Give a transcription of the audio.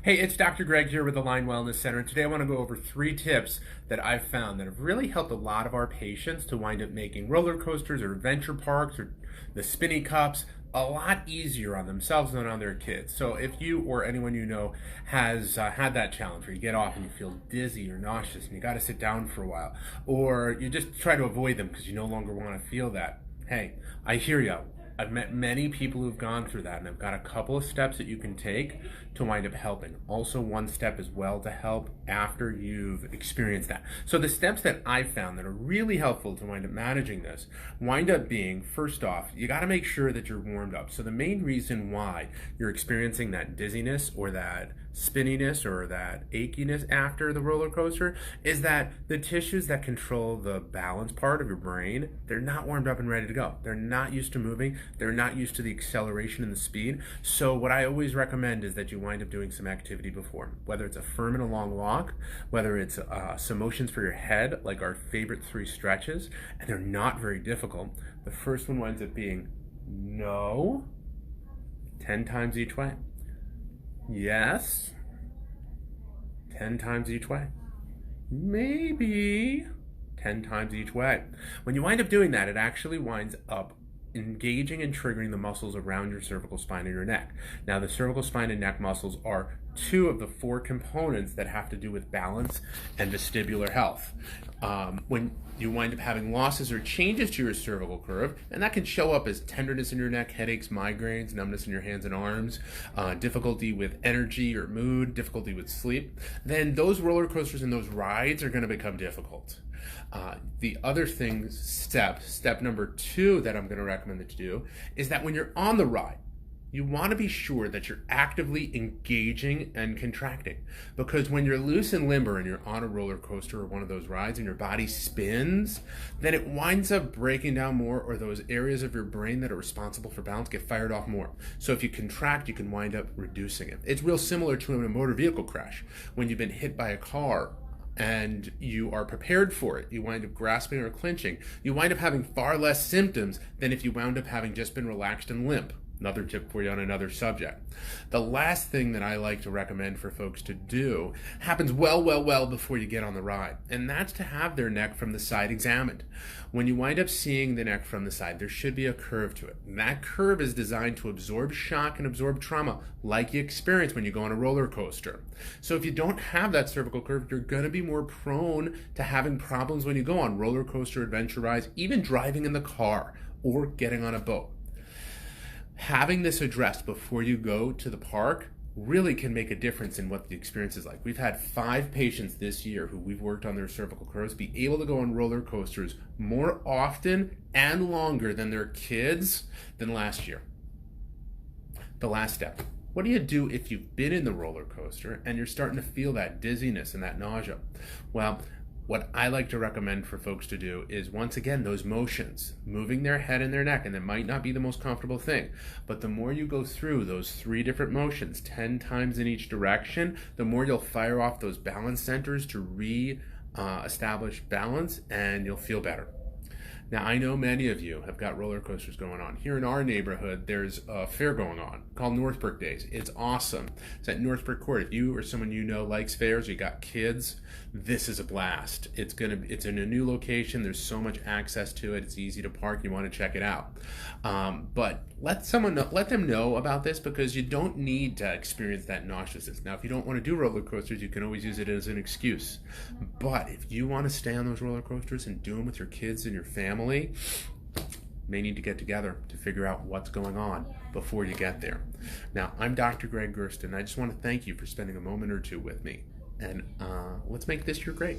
Hey, it's Dr. Greg here with the Line Wellness Center, and today I want to go over 3 tips that I've found that have really helped a lot of our patients to wind up making roller coasters or adventure parks or the spinny cups a lot easier on themselves than on their kids. So if you or anyone you know has had that challenge where you get off and you feel dizzy or nauseous and you got to sit down for a while, or you just try to avoid them because you no longer want to feel that, hey, I hear you. I've met many people who've gone through that, and I've got a couple of steps that you can take to wind up helping. Also, one step as well to help after you've experienced that. So the steps that I've found that are really helpful to wind up managing this wind up being, first off, you got to make sure that you're warmed up. So the main reason why you're experiencing that dizziness or that spinniness or that achiness after the roller coaster is that the tissues that control the balance part of your brain, they're not warmed up and ready to go. They're not used to moving. They're not used to the acceleration and the speed. So what I always recommend is that you wind up doing some activity before, whether it's a firm and a long walk, whether it's some motions for your head, like our favorite 3 stretches, and they're not very difficult. The first one winds up being no, 10 times each way. Yes, 10 times each way. Maybe 10 times each way. When you wind up doing that, it actually winds up engaging and triggering the muscles around your cervical spine and your neck. Now, the cervical spine and neck muscles are 2 of the 4 components that have to do with balance and vestibular health. When you wind up having losses or changes to your cervical curve, and that can show up as tenderness in your neck, headaches, migraines, numbness in your hands and arms, difficulty with energy or mood, difficulty with sleep, then those roller coasters and those rides are going to become difficult. The other thing, step number 2 that I'm going to recommend that you do is that when you're on the ride, you want to be sure that you're actively engaging and contracting. Because when you're loose and limber and you're on a roller coaster or one of those rides and your body spins, then it winds up breaking down more, or those areas of your brain that are responsible for balance get fired off more. So if you contract, you can wind up reducing it. It's real similar to in a motor vehicle crash. When you've been hit by a car and you are prepared for it, you wind up grasping or clenching, you wind up having far less symptoms than if you wound up having just been relaxed and limp. Another tip for you on another subject. The last thing that I like to recommend for folks to do happens well before you get on the ride, and that's to have their neck from the side examined. When you wind up seeing the neck from the side, there should be a curve to it. And that curve is designed to absorb shock and absorb trauma like you experience when you go on a roller coaster. So if you don't have that cervical curve, you're going to be more prone to having problems when you go on roller coaster, adventure rides, even driving in the car or getting on a boat. Having this addressed before you go to the park really can make a difference in what the experience is like. We've had 5 patients this year who we've worked on their cervical curves be able to go on roller coasters more often and longer than their kids than last year. The last step. What do you do if you've been in the roller coaster and you're starting to feel that dizziness and that nausea? Well, what I like to recommend for folks to do is, once again, those motions, moving their head and their neck, and that might not be the most comfortable thing, but the more you go through those 3 different motions, 10 times in each direction, the more you'll fire off those balance centers to re-establish balance, and you'll feel better. Now, I know many of you have got roller coasters going on. Here in our neighborhood, there's a fair going on called Northbrook Days. It's awesome. It's at Northbrook Court. If you or someone you know likes fairs, you got kids, this is a blast. It's in a new location. There's so much access to it. It's easy to park. You want to check it out. But let them know about this, because you don't need to experience that nauseousness. Now, if you don't want to do roller coasters, you can always use it as an excuse. But if you want to stay on those roller coasters and do them with your kids and your family, may need to get together to figure out what's going on before you get there. Now, I'm Dr. Greg Gersten. I just want to thank you for spending a moment or 2 with me. And let's make this year great.